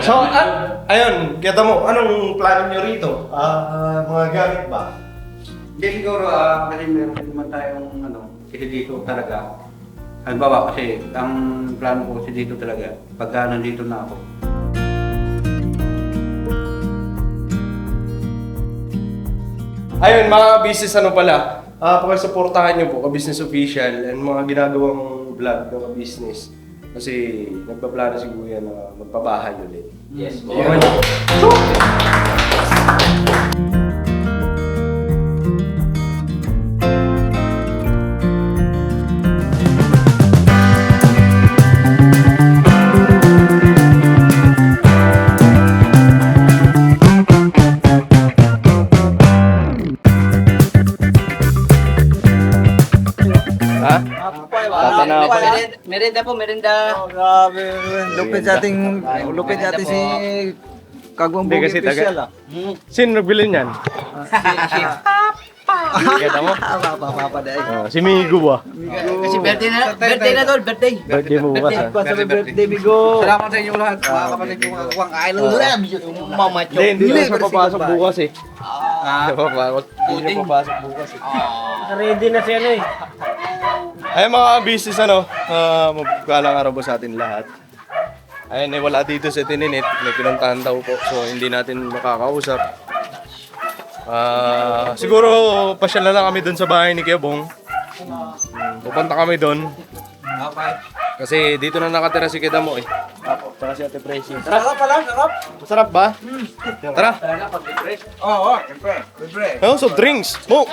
So, ayun, kita mo, anong plano nyo rito? Mga gamit ba? Hindi siguro, kasi meron naman tayong kasi dito talaga. Halimbawa kasi, ang plano ko kasi dito talaga, pagka nandito na ako. Ayun, mga business pala, pakisuportahan nyo po, ka-business official, and mga ginagawang vlog ng business. Kasi nagpaplano si Kuya na magpabahay ulit. Yes, po. Yun. Ha? Tatanaw pa. Merenda po, merenda. Oh, grabe. Lupit natin si Kagwang Hindi Buggy kasi Official ah. Sino nagbili niyan? Kita mo? Papa dahil. Si Migo ba? Kasi birthday na tol, birthday. Birthday mo bukas ha? Happy birthday, Bigo. Salamat sa inyo lahat, mga kapatid ko, mga kakwang. I love you. Mama Chok. Hindi siya papasok bukas eh. Hindi siya papasok bukas eh. Ready na siya eh. Ay mga business magkalang araw po sa atin lahat. Ayun, wala dito sa Tininit, may pinuntahan daw po, so hindi natin makakausap. Siguro pasyal na lang kami doon sa bahay ni Kuya Bong. Pupunta kami doon. Kasi dito na nakatira si Kidamo eh. Apo, tsaka si Ate Presi. Sarap pala, sarap. Masarap ba? Tara. Oo, siyempre. Oh, soft drinks. Mo.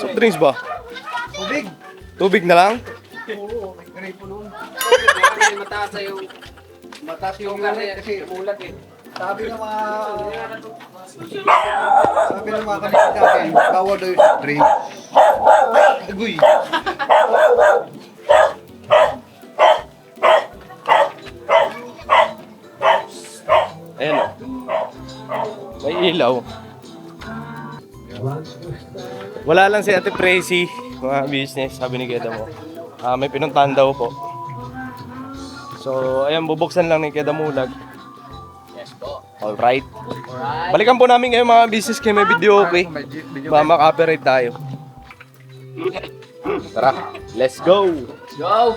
Soft drinks ba? Tubig. Tubig na lang? Mataas yung kasi ulat eh. Sabi ng mga kanina natin, bawal daw yung drink. Agoy. Ayan o. May ilaw. Wala lang si Ate Presi, mga business, sabi ni Keda mo. May pinuntahan daw po. So, ayan, bubuksan lang ni Keda Mulag. Yes po. Alright. Balikan po namin ngayon mga business kayo may video okay. Baka maka-copyright tayo. Tara, let's go! Let's go.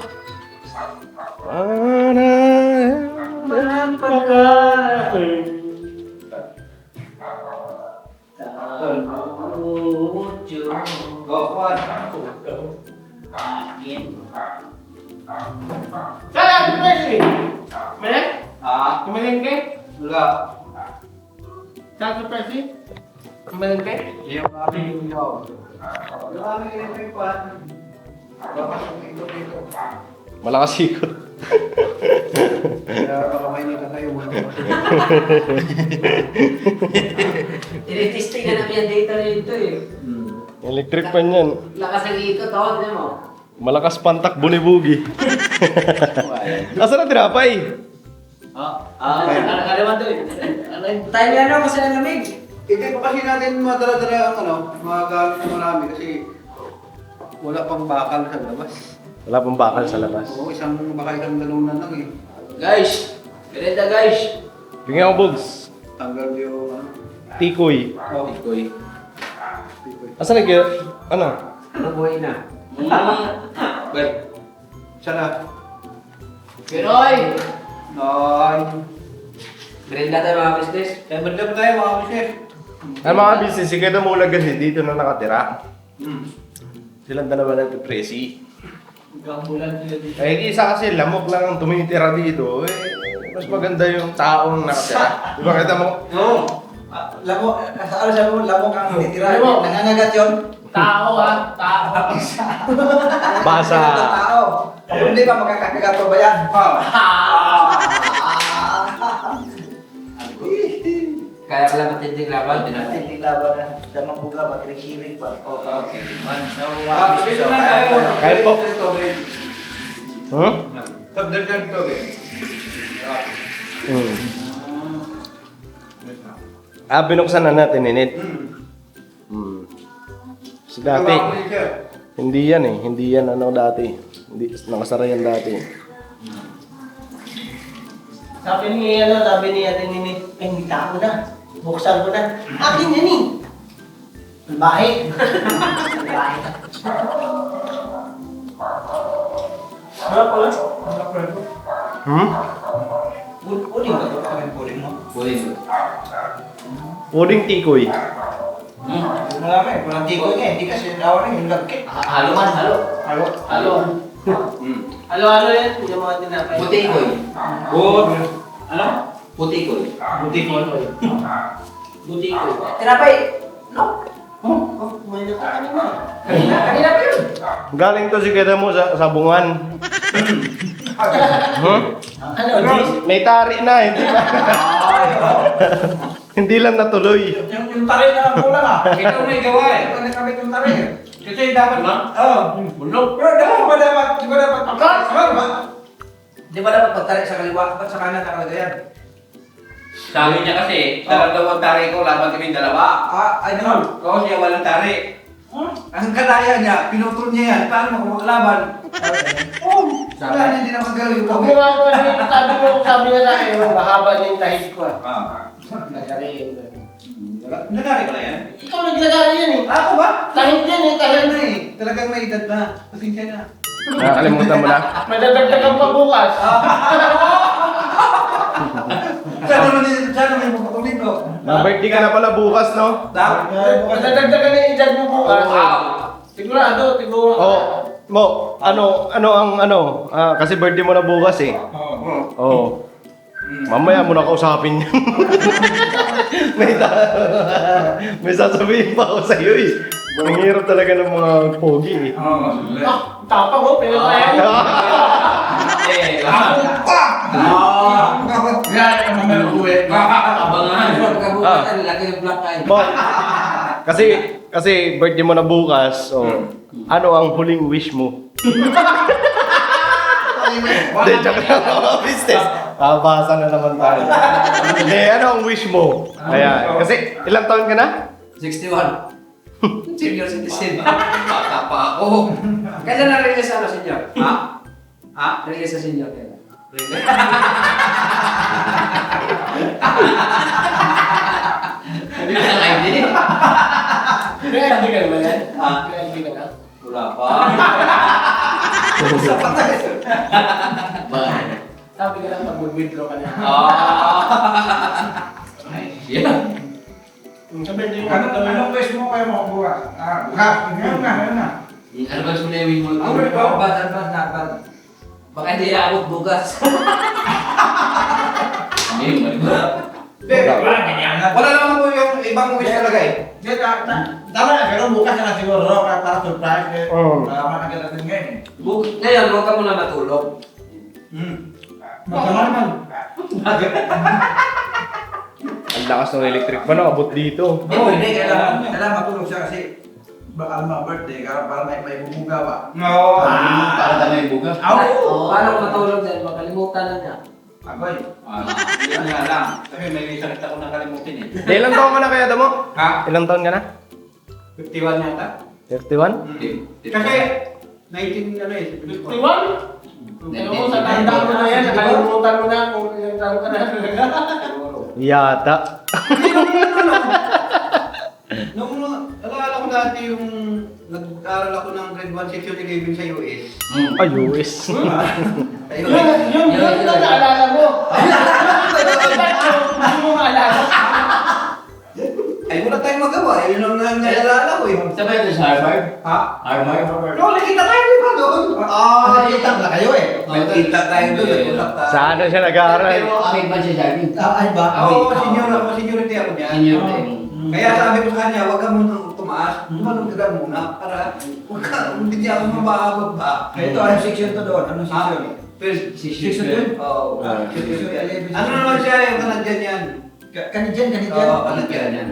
Saan Presi? Melek? Kumalengke? Wala. Saan Presi? Kumalengke? Yung aming yaw. Yung aming yung pan. Bakas yung ito dito. Malakas ikot. Kaya baka may nila kayo muna. Tinitesting na namin yung data nito eh. Electric pan yan. Lakas ang ikot, oh, tignan mo. Malakas pantak bunibugi. Nasaan ang tinapay? Ano man to eh? Tayo na ano kasi ang lamig. Hindi pa kasi natin madala-dala ang mga gamit na marami kasi wala pang bakal sa labas. Wala pong bakal sa labas. Oo, isang dalunan lang eh. Guys, merenda guys. Bigyan ko bugs. Tanggal yung Tikoy. Oh, Ikoy. Asan nag... Ano? Bubuhay na. Bye. sana. Pinoy! Noy. Merenda tayo mga business. Kaya bandam tayo mga chef. Ay mga business, si Keda Mulag kasi dito na nakatira. Silang dalawa lang ito Presi. Gamulan nila dito. Ay, isa kasi lamok lang ang tumitira dito. Mas maganda yung taong nakatira. Di ba kita mo? Oo. Lamok, ano sabi mo, lamok ang titira. Lamok. Nangangagat yun. Tao ha, tao. Basa. Tao. Hindi ba makakakagat pa ba yan? Kaya pala matinding laban, Hindi laban na. Damang buga, magkiring-kiring pa. Okay. Dito na tayo. Kaya po. Huh? Sabdagdag to eh. Binuksan na natin, Ninit. Si dati. Hindi yan eh. Hindi yan ano dati. Hindi, nakasara yan dati. Sabi ni Ate Nini, nita ko na. Buksan ko na. Akin yan eh. Bahay. Bahay. Wala pala. Wala pala. Uling ba ito? Uling mo? Uling. Puding tikoy. Wala ka eh. Walang tikoy nga eh. Hindi kasi nawa rin yung lagkit. Halo man, halo. Halo. Halo. Halo-halo yan. Yung mga tinapay. Putikoy. Ano? Putikoy. Butikoy. Butikoy. Tinapay. No. May nakakanin mo. Kanina pa yun. Galing to si Keda mo sa sabungan. Ano? Dis? May tari na, hindi na. Hindi lang natuloy. Yung taray na lang kulang ah. Ikaw may gawa eh. Ano kami itong taray? Kasi dapat Bulog. Pero di ba dapat Di ba dapat pagtarik sa kaliwa? Ba't sa kanan nakalagay yan? Sabi niya kasi, dalawa ang tari ko, laban kami dalawa. Ay, naman. Oo, siya walang tari. Ang kadaya niya, pinutol niya yan. Paano mo kumalaban? Wala niya hindi na magagawin ko. Huwag mo nga ko sabi niya sa akin, mahaba niya yung tahid ko ah. Nagari yun. Nagari ko na yan. Ikaw naglagari yan eh. Ako ba? Tahid yan eh, tahid Ano eh, talagang may edad na. Pasensya na. Nakalimutan mo na. Madadagdagan pa bukas. Sana may magpapulin ko. Na-birthday ka na pala bukas, no? Madadagdagan na yung edad mo bukas. Sigurado. Oh, mo, kasi birthday mo na bukas eh. Oh. Mamaya mo na kausapin yan. may sasabihin pa ako sa iyo eh. Ang hirap talaga ng mga pogi eh. Tapang mo, pinatayan mo. Yan, ang mga uwi. Abangan. Pagkabukasan, laki yung black eye. Mo, kasi birthday mo na bukas, so ano ang huling wish mo? Hindi, joke lang mga business. Babasa na naman tayo. Hindi, ano ang wish mo? Ayan. Kasi ilang taon ka na? 61. Senior citizen. Bata pa ako. Kailan na-release sa senior? Ha? Release sa senior kailan? Hindi ka na ID. Hindi ka naman yan. Ha? Hindi ka na. Wala pa. Sabi ka lang pag mag-withdraw ka na. Yeah. Sabi niyo Anong wish mo kayo mga buwa? Ngayon na. Ano ba yung win mo? Ang win mo? Bad. Baka hindi aabot bukas. Wala naman po yung ibang wish talaga eh. Tama na, pero bukas na siguro para surprise. Oo. Malaman agad natin ngayon eh. Ngayon, huwag ka muna matulog. Magkano naman? Ang lakas ng electric pa, abot dito. Hindi, kailangan matulog siya kasi baka birthday, para may bumuga ba? Oo. Para na may buga. Paano kung matulog dyan? Makalimutan na niya. Agoy. Yan nga lang. Kasi may sakit ako nakalimutin eh. Ilang taon ka na kaya, Damo? Ha? Ilang taon ka na? 51 yata. 31? Kasi 19 ano eh. 51? Pero mo, sa tanda mo na yan, nakalimutan mo na kung ilang taon ka na. Yata. Nung alala ko dati yung nag-aaral ako ng grade 1 section 11 sa US. Ay, US. Yun na naalala mo. Hindi mo maalala. Ay, wala tayong magawa. Yun ang naalala ko eh. Sabay ito sa Harvard? Ha? Harvard? No, nakita tayo di ba doon? Nakita na kayo eh. Nakita tayo doon. nag-usap tayo. Saan na siya nag-aaral? Amin ba siya sabi? Ay ba? Oo, seniority ako niya. Senior din. Kaya sabi ko sa kanya, huwag ka munang tumaas. Tumalong ka muna para huwag ka, hindi niya ako mabababa. Ito, anong section to doon? Anong section? First, Section yun? Oo. Ano naman siya yung kanadyan yan? Kanidyan. Oo, kanadyan yan.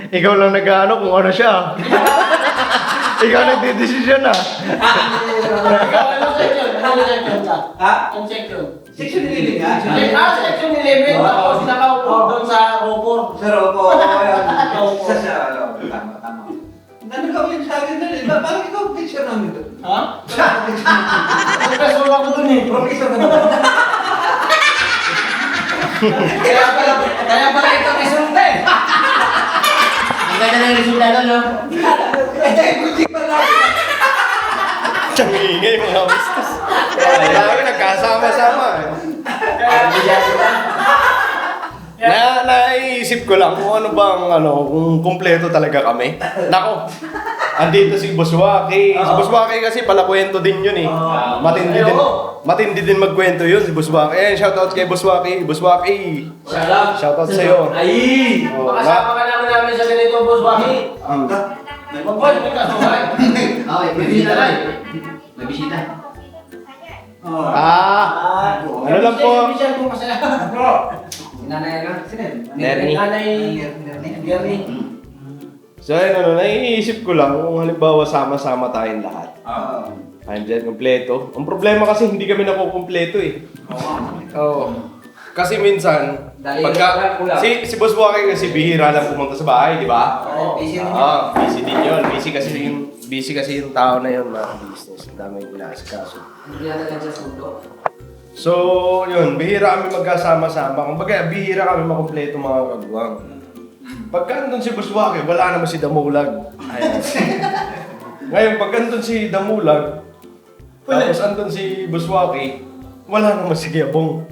Ikaw lang nag-ano kung ano siya. Ikaw nagdidesisyon na. Ikaw, anong section? Anong section ka? Ha? Anong section? Section 11 nga. Section 11. Tapos nakaupo doon sa Ropor. Pero po, ayan. Isa siya, tama. Nanagawin sa akin na rin. Parang ikaw picture namin doon. Ha? Professor ako doon eh. Professor na doon. Kaya pala ito resulta eh. Ang ganda ng resulta doon, no? Siyang ingay mga business. Kaya nagkasama-sama eh. Naiisip ko lang kung ano bang kung kumpleto talaga kami. Nako. Andito si Boss Waki. Si Boss Waki kasi palakwento din yun eh. Matindi din magkwento yun si Boss Waki. Ayan, shoutout kay Boss Waki. Boss Waki. Shoutout sa'yo. Ay! Makasama ka namin sa ganito, Boss Waki. Magboy, may kasuhay. Okay, may bisita tayo. May bisita. Ano lang po. Michelle, kung masaya. Nanay na. Sino yun? Nerny. Nanay, Gerny. So ayun, naiisip ko lang kung halimbawa sama-sama tayong lahat. Andyan, kompleto. Ang problema kasi hindi kami nakukumpleto eh. Oo. Kasi minsan, Dahil pagka, kulang. si Boss Waki kasi bihira lang pumunta sa bahay, di ba? Busy rin yun. Busy din yun. Busy kasi yung tao na yun, mga business. Ang dami yung inaasikaso. Hindi na lang sa sundo. So, yun, bihira kami magkasama-sama. Kumbaga, bihira kami makumpleto mga kagwang. Pagka andun si Boss Waki, wala naman si Damulag. Ayan. Ngayon, pag andun si Damulag, tapos andun si Boss Waki, wala naman si Giabong.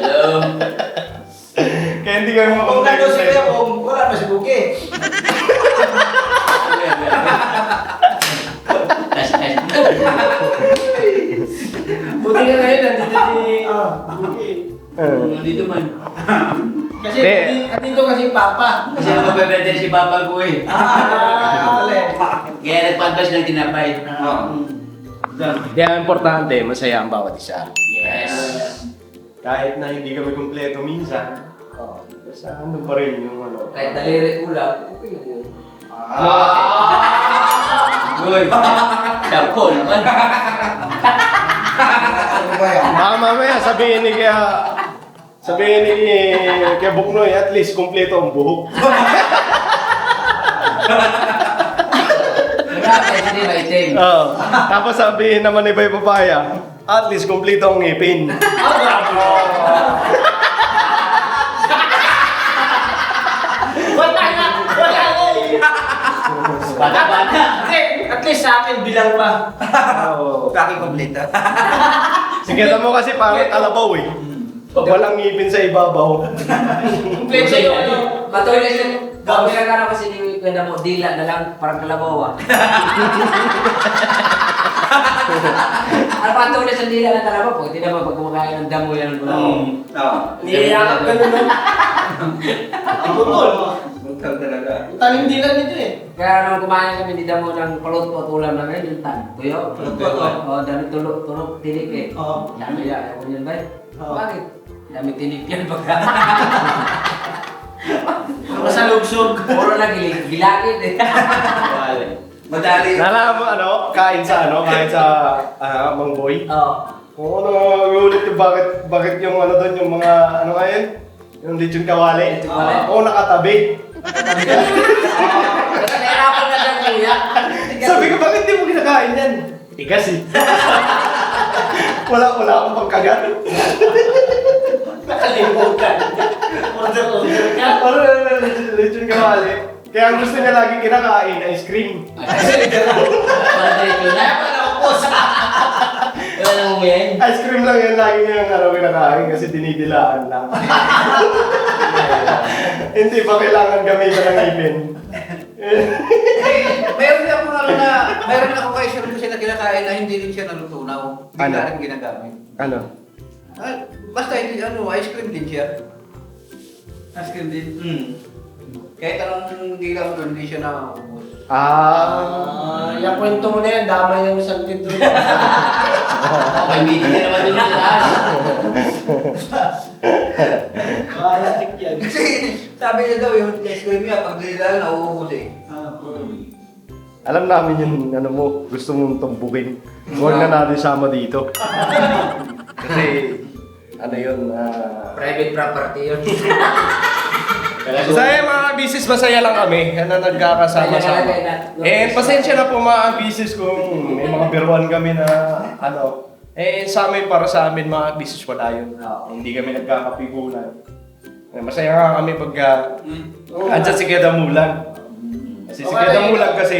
Hello. Kaya hindi kami Kung nandun si Kuya makumpleto. Bong, wala pa si Buki. Buti nga ngayon, nandito si Buki. Nandito man. Kasi Hindi. nandito kasi yung Papa. Kasi magbe-birthday si Papa ko eh. Kaya nagpantas ng tinapay. Kaya ang importante, masaya ang bawat isa. Yes. Kahit na hindi kami kumpleto minsan, basta ano pa rin yung Kahit daliri ulam, okay na yun. Uy, Dapol naman. Ano ba yan? Mamaya sabihin ni kaya Buknoy, at least kumpleto ang buhok. Grabe, hindi ba itim? Tapos sabihin naman ni Bay Papaya, at least kumpleto ang ngipin. Wala na! Bata-bata! Hindi, at least sa akin bilang pa. Kaki kompleto. Sige mo kasi pangit alabaw eh. Pag walang ngipin sa ibabaw. Kompleto yung ano. Matuloy na siya. Pinagkara kasi ni Kuya mo, dila na lang, parang kalabaw ah. Ano pa tuloy sa dila ng kalabaw po? Hindi naman pag kumakain ng damo yan ng kalabaw. Niyayakap ka nun, no? Putol. Bukal talaga. Talim din lang nito eh. Kaya nung kumain kami ni damo ng palot-pot ulam namin, yung tan. Kuya, Palot-pot, Oo, dami tulog tinik eh. Oo. Dami yan, ako yun ba? Oo. Bakit? Dami tinik yan pagka. Masalugsog. Puro lang gilagid eh. Madali. Nalaman mo kain sa Mangboy? Oo. Oo, ulit yung bakit yung doon yung mga nga yun? Yung lechon kawali? Lechon kawali. Oo, nakatabi. Kasi nahirapan na siya kuya. Sabi ko, bakit di mo kinakain yan? Tigas eh. wala akong pagkagat. Nakalimutan. Order ka. Lechon kawali. Kaya ang gusto niya lagi kinakain, ice cream. Wala nang umuyan. Ice cream lang yun, lagi niya kinakain kasi dinidilaan lang. Hindi pa kailangan gamitan ng ngipin. Mayroon ako kay Sir kasi na kinakain na hindi rin siya nalutunaw. Hindi Ano? rin ginagamit. Ano? Basta hindi, ice cream din siya. Ice cream din? Kahit anong dila mo doon, hindi siya nakakubos. Yung kwento mo na yan, damay yung isang tinto. Okay, meeting na naman dun sa taas. Kalatik yan. Kasi sabi niya daw yung ice cream niya, pag dila nauubos eh. Alam namin yung gusto mong tumbukin. Huwag na natin sama dito. Kasi, Private property yun. Masaya mga business, masaya lang kami na nagkakasama-sama. Kaya Pasensya na po mga business kung may mga biruan kami na Sa amin, para sa amin, mga business wala yun. Hindi kami nagkakapikulan. Masaya nga kami pagka andyan si Kuya Damulan. Kasi si Kuya Damulan kasi,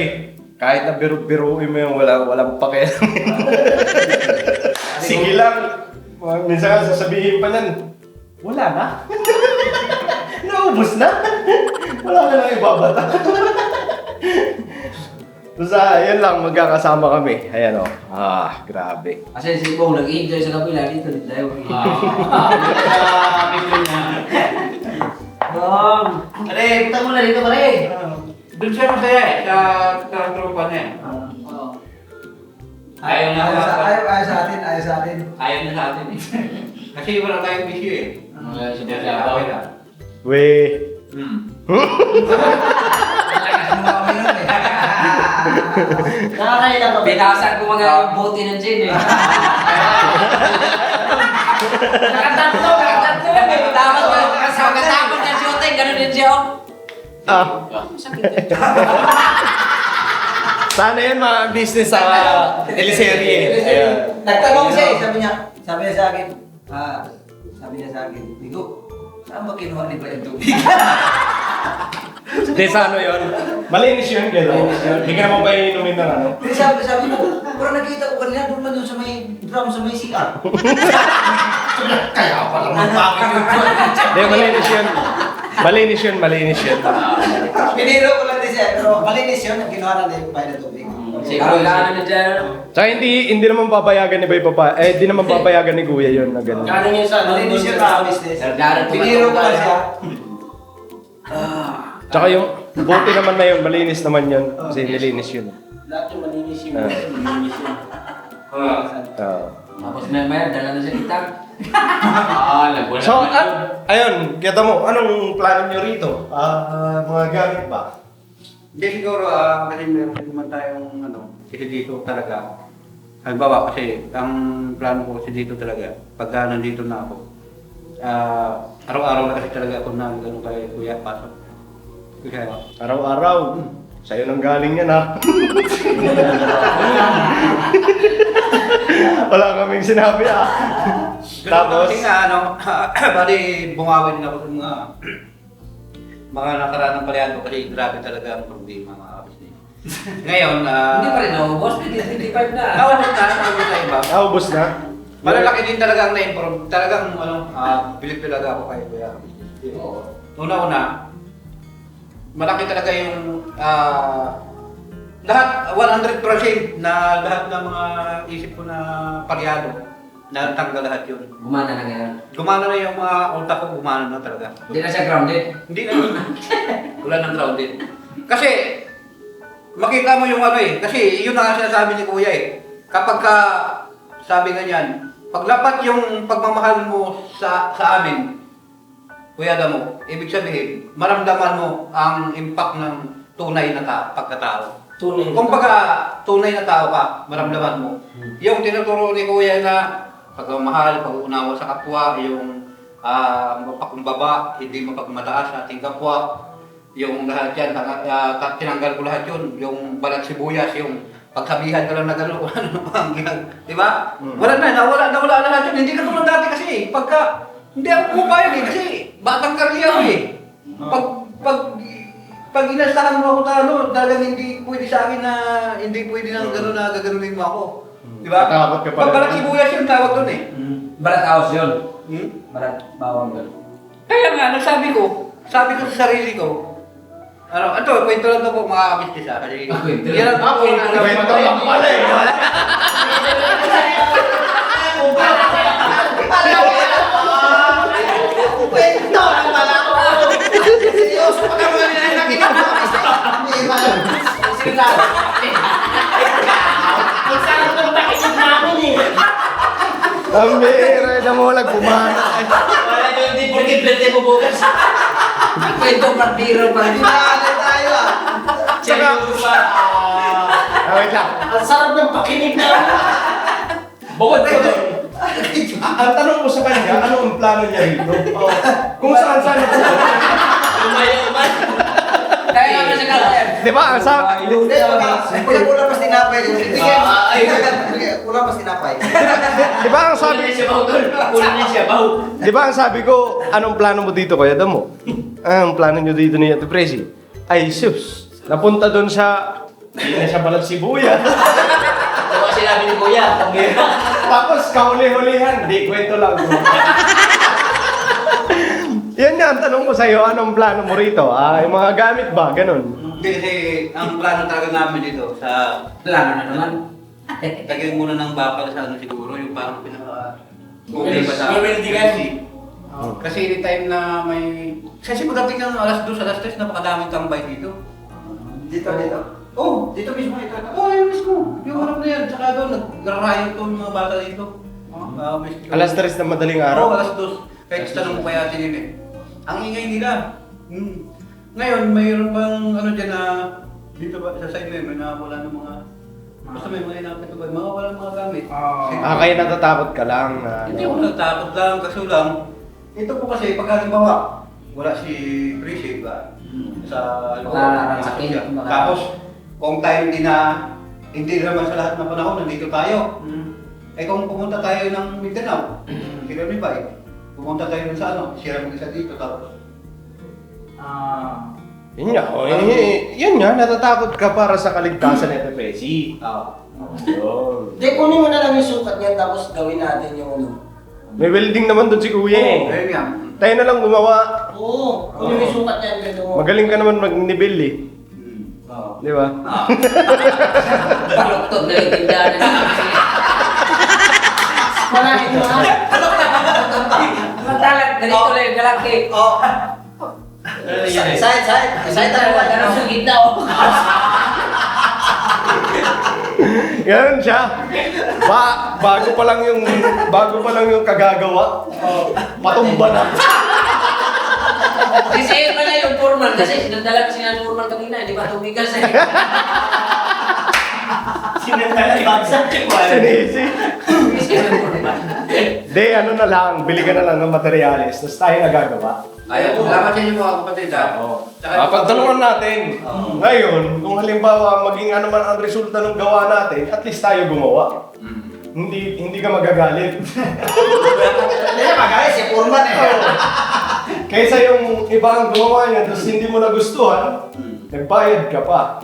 kahit na biro-biruin mo yung walang pakialam. Sige lang. Minsan nga sasabihin pa nan, wala na. Naubos na. Wala na lang ibabata. Basta, yun lang, magkakasama kami. Ayan o. Grabe. Kasi si Bong nag-enjoy sa kapila dito din tayo. Bong! Pare, punta mo na dito pare. Doon siya masaya eh, sa tropa niya. Ayaw na Ayaw sa atin, ayaw sa atin. Ayaw na sa atin eh. Kasi wala tayong bisyo eh. Okay na. We. Nakakailang ka ba? Binasan ko mga bote ng gin eh. Nakatatlo. Pagkatapos ng shooting, ganun din siya. Sakit din. Sana yun mga business sa teleserye. Ayan. Nagtanong siya eh, sabi niya sa akin, Bigo, saan ba kinuha ni ba yung tubig? Hindi, sa ano yun? Malinis yun, gano'n. Hindi ka naman pa iinumin ng ano. Hindi, sabi ko, parang nakita ko kanina, doon man doon sa may drum, sa may CR. Kaya pala mapakit yung Hindi, malinis yun. Malinis yun. Piniro ko lang din siya, pero malinis yun, ang kinuha na yung bahay ng tubig. Siguro kailangan na dyan. Tsaka hindi naman papayagan ni Bay Papa. Hindi naman papayagan ni Kuya yun na gano'n. Galing yun sa Malinis yun sa business. Piniro ko lang siya. Tsaka yung bote naman na yun, malinis naman yun. Kasi nilinis yun. Lahat yung malinis yun. Ah. Malinis yun. Tapos may dala na siya kita. So, ayun, kita mo, anong plano nyo rito? Mga gamit ba? Hindi siguro, kasi meron naman tayong kasi dito talaga. Halimbawa kasi, ang plano ko kasi dito talaga, pagka nandito na ako, araw-araw na kasi talaga ako na gano'n kay Kuya Pasok. Kaya, Araw-araw. Sa'yo nang galing yan ha. Wala kaming sinabi ha. Tapos, kasi nga, bali bumawi din ako sa mga nakaraan ng palayan ko kasi grabe talaga ang problema mga business. Ngayon, Hindi pa rin naubos, 55 na. naubos na iba. naubos na. Malalaki din talaga ang na-improve. Talagang, bilib talaga ako kay Kuya. Una-una, malaki talaga yung lahat, 100% na lahat ng mga isip ko na paryado, natanggal lahat yun. Gumana na ngayon. Gumana na yung mga utak ko, gumana na talaga. Hindi na siya grounded. Hindi na yun. Wala nang grounded. Kasi, makita mo yung kasi yun na nga sinasabi ni Kuya eh. Kapag sabi ganyan, paglapat yung pagmamahal mo sa amin, Kuya Damo, ibig sabihin, maramdaman mo ang impact ng tunay na pagkatao. Tunay. Kumbaga, tunay na tao ka, maramdaman mo. Yung tinuturo ni Kuya na pagmamahal, pag-unawa sa kapwa, yung mapagkumbaba, hindi mapagmataas sa ating kapwa, yung lahat yan, tinanggal ko lahat yun, yung balat sibuyas, yung pagsabihan ka lang na gano'n, ano ba ang di ba? Wala na, nawala lahat yun. Hindi ka tulad dati kasi, hindi ako pumapayag eh, kasi batang karya ako eh. Pag inasahan mo ako talagang hindi pwede sa akin na, hindi pwede nang gano'n na gaganunin mo ako. Di ba? Takot ka pala. Pag balat sibuyas yung tawag doon eh. Barat house yun. Barat bawang yun. Kaya nga, sabi ko sa sarili ko, ito, kwento lang ito po mga kabistis ha. Kasi, Kwento lang. yan ang Kwento lang pala eh. Kwento lang pala ako! Seryoso pa naman nila yung nakita ko. Ang sarap ng pakinig namin eh. Ang bihira na mo nagpumana. Wala nyo, hindi porkit mo bukas. Kwento partiro pa rin. Tayo ah. Seryoso pa. Wait lang. Ang sarap ng pakinig namin. Bukod ko doon. Ang tanong ko sa kanya, ano ang plano niya rito? Kung saan-saan na Lumayo man. Kaya nga Di ba? Ang sabi, Kulang pas tinapay. Kulang pas tinapay. di ba ang sabi, di ba ang sabi ko, anong plano mo dito, Kuya Damo? Ang plano nyo dito ni Ate Presi? Ay, sus. Napunta doon sa, hindi na siya balat sibuya. Ano kasi sinabi ni Kuya? Tapos kahuli-hulihan, di kwento lang. Yan nga, ang tanong ko sa'yo, anong plano mo rito? Yung mga gamit ba? Ganon. Hindi kasi ang plano talaga namin dito sa Plano na naman. lagyan muna ng bakal sa ano siguro, yung parang pinaka problema sa May weldingan. Kasi anytime na may... Kasi pagdating ng alas 2, alas 3, napakadaming tambay dito. Dito. Oh, dito mismo ito. Oh, yun mismo. Yung harap na yan. Tsaka doon, nagrarayan to yung mga bata dito. Alas 3 na madaling araw. Oo, alas 2. Kahit tanong mo kaya atin yun. Ang ingay nila. Ngayon, mayroon bang ano dyan na dito ba sa side may nawawala ng mga... Basta may mga inakit ba, mga walang mga gamit. Kaya natatakot ka lang. Hindi ako natatakot lang, kaso lang, ito po kasi pagka halimbawa, wala si Presi ba? Sa loob. Sakit. Tapos, kung time din na hindi naman sa lahat ng panahon, nandito tayo. Eh kung pumunta tayo ng Mindanao, sila ni Bay, pumunta tayo sa ano, sira mo isa dito, tapos Yun nga, yun nga, natatakot ka para sa kaligtasan ni Ate Presi. Yun. Hindi, kunin mo na lang yung sukat niyan tapos gawin natin yung ano. May welding naman doon si Kuya eh. ayun nga. Tayo na lang gumawa. Oo, kunin mo yung sukat niyan. Gano'n mo. Magaling ka naman mag-nibil eh. Di ba? Baloktot na yung tindahan na Malaking mo ha. Matalag, ganito lang yung galaki. Side tayo. Ganun sa gitna oh. Ganun siya. Bago pa lang yung kagagawa. Patumba na. Kasi pala yung foreman kasi sinadala kasi ng foreman kanina, hindi ba tumigas eh. Sinentala yung bagsak. Sinisi. Kasi yung foreman. Di, ano na lang, bili ka na lang ng materials, tapos tayo nagagawa. Ayun, salamat sa inyo mga kapatid ha. Pagtulungan natin. Ngayon, kung halimbawa maging ano man ang resulta ng gawa natin, at least tayo gumawa. Hindi ka magagalit. Hindi na magalit si Purman eh. Kaysa yung iba ang gumawa niya, tapos hindi mo nagustuhan, nagbayad ka pa.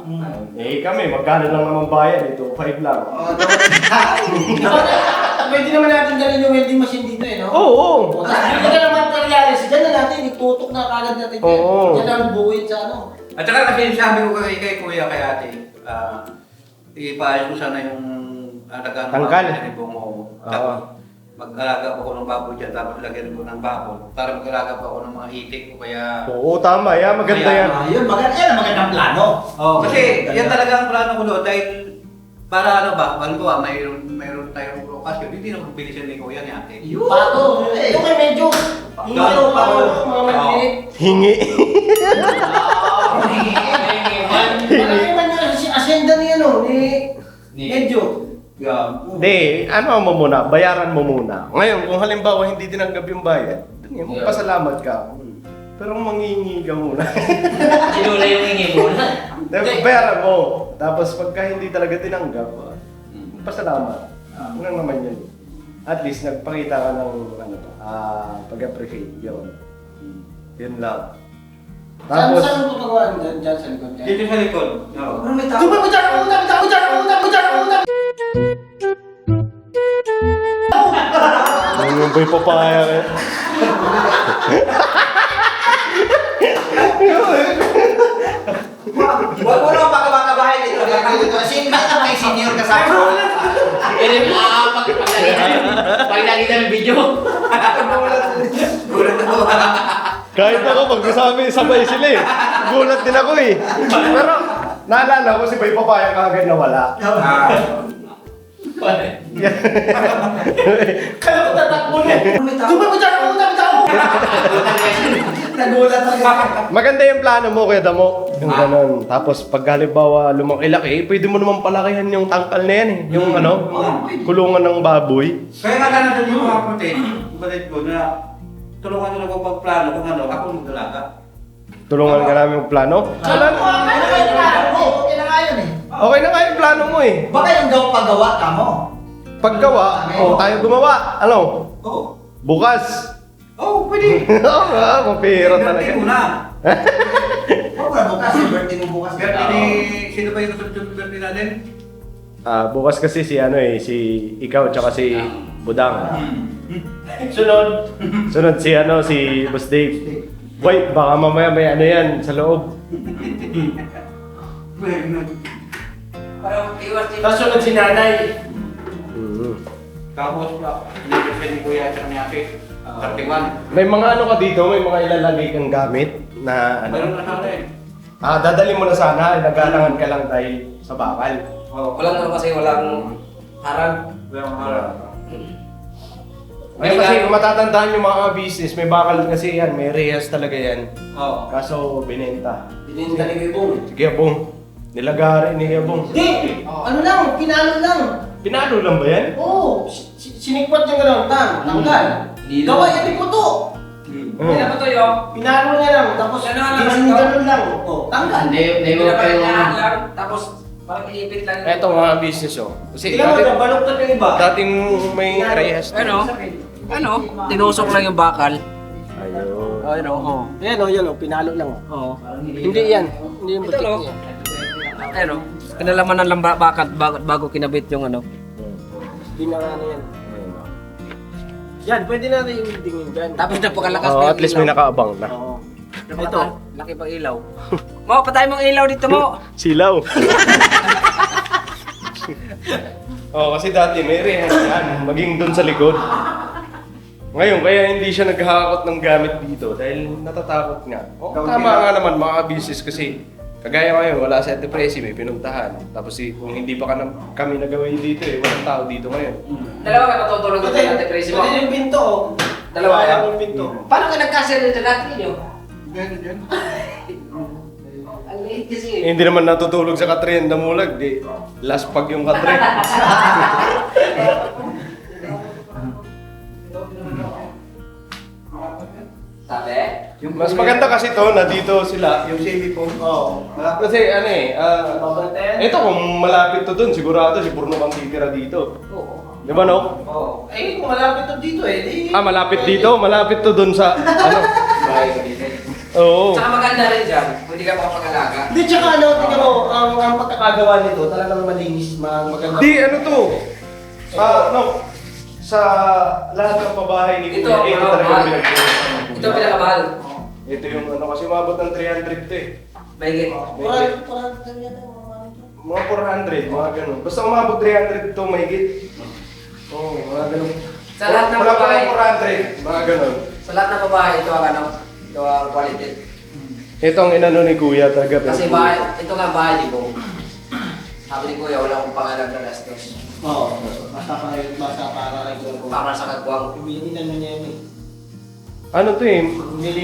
Eh kami, magkano lang naman bayad? Ito, 5 lang. Pwede naman natin dalhin yung welding machine dito eh, no? Oo. Tapos bigyan ng materialis, dyan na natin, itutok na kagad natin. Oo. Dyan ang buwit sa ano. At saka kasi sabi ko kay Kuya, kay ate, ipaayos ko sana yung alagaan Tangkal. ni Bungo. Tapos mag-alaga po ako ng baboy dyan, tapos lagyan ko ng bakol. Para mag-alaga po ako ng mga itik ko kaya... Oo, tama. Yeah, maganda yan. Yun, yan ang magandang plano. Kasi yan talaga ang plano ko doon dahil para ano ba, halimbawa mayroon tayong lokasyon, hindi na magbilisan ni Kuya ni ate. Pato, ito kay medyo. Hindi ko pa mga maliliit. Hingi. Malaki man yung asyenda ni ano, ni medyo. Hindi, ano mo muna, bayaran mo muna. Ngayon, kung halimbawa hindi tinanggap yung bayad, magpasalamat ka. Pero mangingi ka muna. Sinula yung hingi mo na. Bayaran mo. Tapos pagka hindi talaga tinanggap, magpasalamat. Ano naman yun. At least nagpakita ka ng pag-appreciate yun. Yun lang. Tapos, Saan mo pagawa dyan sa likod niya? Dito sa likod. May tao. Butya ka muna! ano yung boy papaya eh? Huwag mo naman pagkabakabahay dito. May senior ka sa akin. Pag nakita ng video. Kahit ako, pag nasabi, sabay sila eh. Gulat din ako eh. Pero, naalala ko si Boy Papaya kagad na wala. Kaya ko tatakbo na. Butya ka muna! Nagulat ako. Maganda yung plano mo, Kuya Damo. Yung ganun. Tapos pag halimbawa lumaki-laki, pwede mo naman palakihan yung tangkal na yan eh. Yung kulungan ng baboy. Kaya nga ganun yung mga kapatid ko na tulungan nyo na ko pagplano kung ano, ako mag-alaga. Tulungan ka namin magplano. Okay na nga yun eh. Okay na nga yung plano mo eh. Baka yung paggawa ka mo. Paggawa, tayo gumawa. Ano? Oo. Bukas. Oh, pwede. Oo nga, mapira talaga. Birthday mo na. Oo, wala bukas. Yung birthday mo bukas. Birthday ni... Sino ba yung susunod birthday natin? Bukas kasi si ikaw tsaka si Budang. Sunod si Boss Dave. Wait, baka mamaya may ano yan sa loob. Parang iwas din. Tapos sunod si nanay. Tapos, hindi ni Kuya at ni Ate. 31. May mga ano ka dito, may mga ilalagay kang gamit na Meron ano. na sana eh. Dadali mo na sana, nagalangan ka lang dahil sa bakal. Walang kasi walang harang. Walang harap. Ay, kasi kung matatandaan yung mga business, may bakal kasi yan, may rehas talaga yan. Oo. Kaso binenta. Bininta ni Bibong. Si Gabong, nilagari ni Gabong. Hindi! Ano lang, pinalo lang. Pinalo lang ba yan? Oo, sinikwat niya gano'n, tanggal. Dilo. Gaway, ito po to. Hindi na ba to yung? Pinalo niya lang, tapos Ano nga lang, ganun lang. Oh, tanggal. Pinapalinyahan lang, tapos parang iipit lang. Eto mga business oh. Kasi Tingnan mo, baluktot yung iba. dating may rehas. Tinusok lang yung bakal. Ayun. Ano? Oo. Yan o, pinalo lang. Oo. Hindi yan. Hindi yung Ito butik no? niya. Ano? Pinalaman ng bakal bago kinabit yung ano. Hindi na nga na yan. Yan, pwede natin yung dingin dyan. Tapos napakalakas Oh, na at least may nakaabang na. Oo. Ito. Laki pang ilaw. Mo, patay mong ilaw dito mo. Silaw. Oh, kasi dati may rehas yan, maging doon sa likod. Ngayon, kaya hindi siya naghahakot ng gamit dito dahil natatakot nga. Tama nga naman mga business kasi kagaya ngayon, wala si Ate Presi, may pinuntahan. Tapos kung hindi pa kami nagawin dito walang tao dito ngayon. Dalawa ka matutulog dito natin, Tracy mo. Pwede yung pinto. oh. Dalawa Kaya kayo? yung pinto. Paano ka nagkasya dito natin ninyo? Ganun yan. Ang liit kasi. Hindi naman natutulog sa katrin na mulag, di last pag yung katrin. Sabi? Mas maganda kasi to na dito sila. Yung semi po. Oo. Kasi ano Babantayan. ito kung malapit to dun, sigurado si Bruno bang titira dito. Oo. Di ba no? Oo. Eh, kung malapit to dito eh. Di, Malapit dito, malapit to dun sa ano. Bahay ko dito. Oo. Tsaka maganda rin dyan. Pwede ka makapag-alaga. Hindi, tsaka ano, tingnan mo, ang pagkakagawa nito, talagang malinis, maganda. Di ano to? No. Sa lahat ng pabahay ni Ito, Kuya, ito talaga mahal. yung pinagkuhan. Ito ang pinakamahal. Ito yung ano kasi umabot ng 300 to eh. Mahigit. Mga 400, mga ganun. Basta umabot 300 to mahigit. Oo, mga ganun. Sa lahat ng Wala pa babae. ng 400, mga ganun. Sa lahat ng babae, ito ang ano. Ito ang quality. Ito ang inano ni Kuya talaga. Kasi bahay, ito nga bahay ni Bong. Sabi ni Kuya, wala akong pangalan na gastos. Oo. Basta para lang ko. Para sa kagwang. Inano niya yun eh. Ano to eh?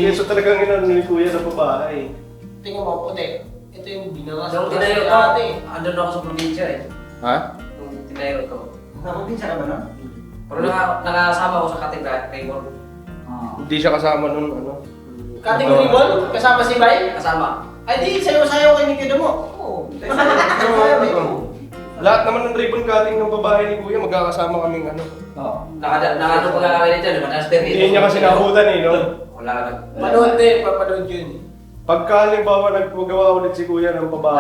Ito talagang inano ni Kuya sa babae. Tingnan mo, puti. Ito yung binaras. Nung tinayo ko, andun ako sa probinsya eh. Ha? Nung tinayo ko. Nakapinsa ka ba nun? Pero nakasama ko sa cutting Raymond. Hindi siya kasama nun ano. Category ball? Kasama si Bay? Kasama. Ay di, sayo-sayo kay Nikido mo. Oo. Lahat naman ng ribbon cutting ng babae ni Kuya, magkakasama kaming ano. Oo. Nakano pa nga kami dito, mataas din. Hindi niya kasi naabutan eh, no? Wala na. Panood din, papanood yun. Pagka halimbawa nagpagawa ulit si Kuya ng babae.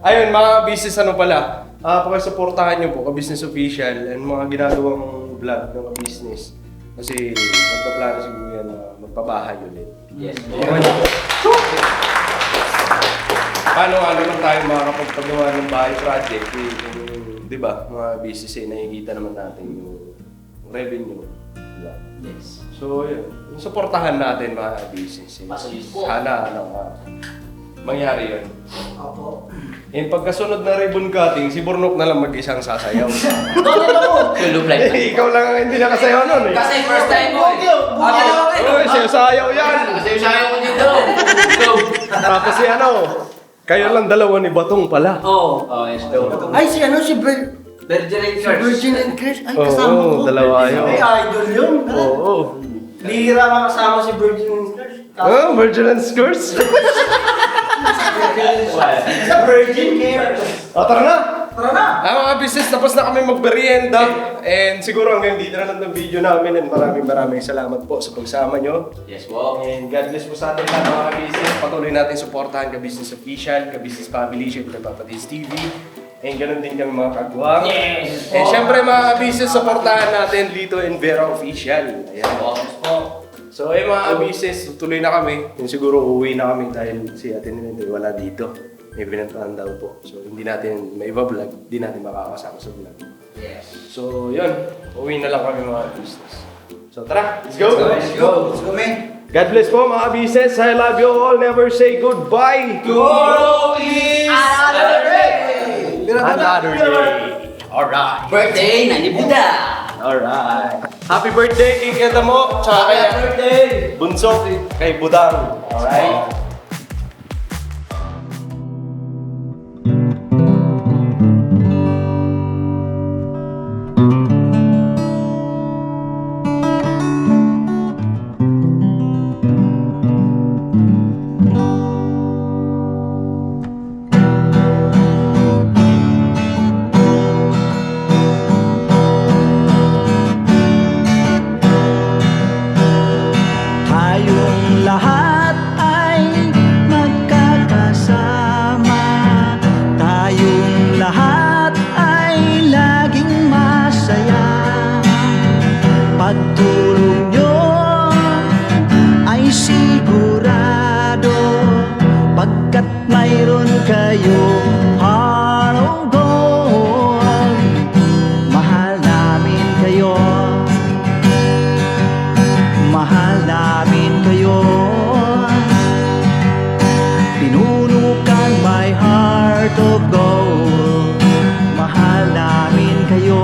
Ayun, mga business ano pala, pakisuportahan niyo po, ka-business official, and mga ginagawang vlog ng business. Kasi magpaplano si Kuya na magpabahay ulit. Yes. Paano lang tayo makakapagpagawa ng bahay project? Di ba, mga business nakikita naman natin yung revenue. Diba? Yes. So, yun. Yung supportahan natin mga business. Masulis po. Sana, mangyari yun. Opo. Yung pagkasunod na ribbon cutting, si Burnok na lang mag-isang sasayaw. Doon ako. Tulog lang. Ikaw lang ang hindi nakasayaw nun eh. Kasi first time mo eh. Okay, Dalawa kayo. Uy, sayaw yan! Kasi sayo ko dito. Go. Tapos si ano, kayo lang dalawa ni Batong pala. Oo. Oh, yes, go. Ay, si ano, si Virgin and Curse. Virgin and Chris. Ay, Oo, kasama ko. dalawa yun. Ay, idol yun. Oo. Bihira makasama si Virgin Nurse. Oh, Virgilance Curse. Sa Virgin Care. O, tara na! Tara na! Mga business, tapos na kami magmerienda. And siguro hanggang dito na lang ng video namin. And maraming salamat po sa pagsama nyo. Yes po. And God bless po sa atin lahat mga ka-business. Patuloy natin suportahan ka-business official, ka-business family, syempre Papatis TV. And ganun din kami mga kagwang. Yes! And syempre mga ka-business, suportahan natin Lito and Vera Official. Ayan. Yes po. So mga ka-business, tuloy na kami. Yung siguro uuwi na kami dahil si Ate Nene wala dito. May binantaan daw po. So hindi natin may vlog, hindi natin makakasama sa vlog. Yes. So yun, uwi na lang kami mga ka-business. So tara, let's go! Let's go. Let's go, man. God bless po mga business. I love you all. Never say goodbye. Tomorrow is another day. Another day. Alright. Birthday na ni Buddha. Alright. Happy birthday kay Keta mo. Tsaka kay birthday. Bunso kay Budang. Alright. Tayong lahat ay magkakasama. Tayong lahat ay laging masaya. Pagtulong nyo ay sigurado, pagkat mayroon kayong heart of gold. Mahal namin kayo, mahal namin kayo. Pinuno kang my heart of gold. Mahal namin kayo,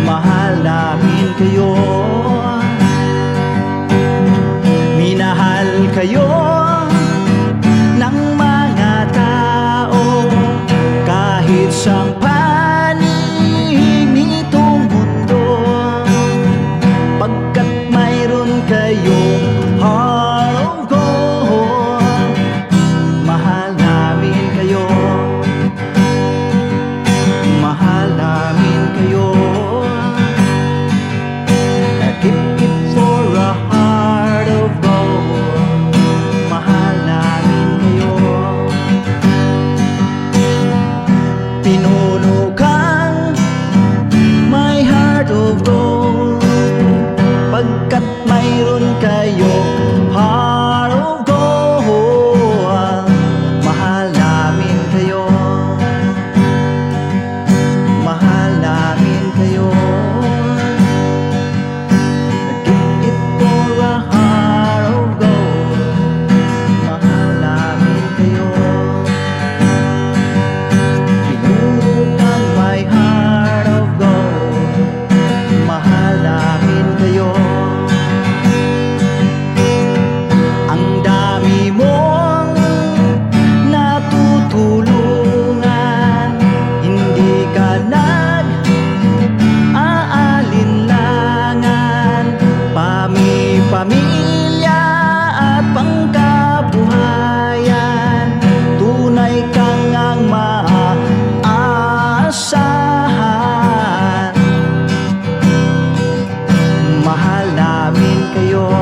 mahal namin kayo. Minahal kayo ng mga tao kahit sa panig nitong mundo, pagkat mayroon kayong heart of gold. Mahal namin kayo, mahal namin kayo. Keep it for a heart of gold. Mahal namin kayo. Pinuno kang my heart of gold, pagkat mayroon kayong heart of gold. Mahal namin kayo, mahal namin kayo. Give it for a heart of gold. Mahal namin kayo. Pinuno kang my heart of gold. Mahal namin kayo. Ang dami mong natutulungan, hindi ka nag-aalinlangan. Pamilya at pangkabuhayan, tunay kang ang maaasahan. Mahal namin kayo,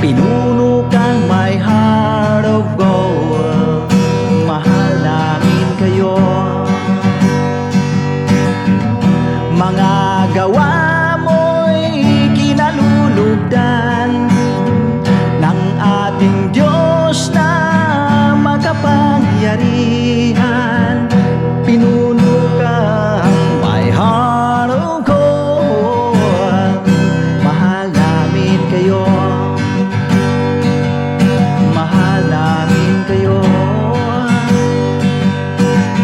pinuno kang my heart of gold. Mahal namin kayo. Mga gawa mo'y kinalulugdan ng ating Diyos na makapangyarihan. Pinuno kang my heart of gold. Mahal namin kayo, mahal namin kayo.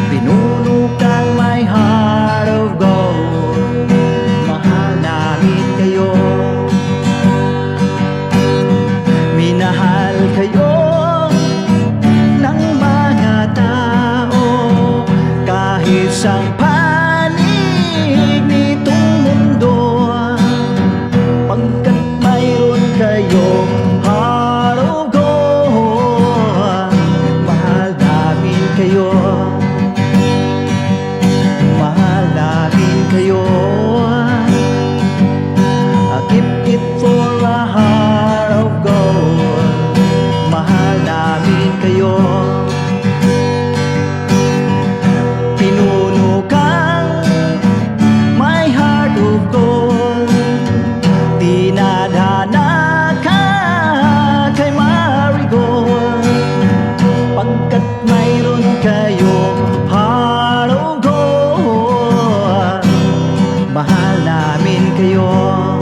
Pinuno kang my heart of gold. Mahal mahal namin kayo.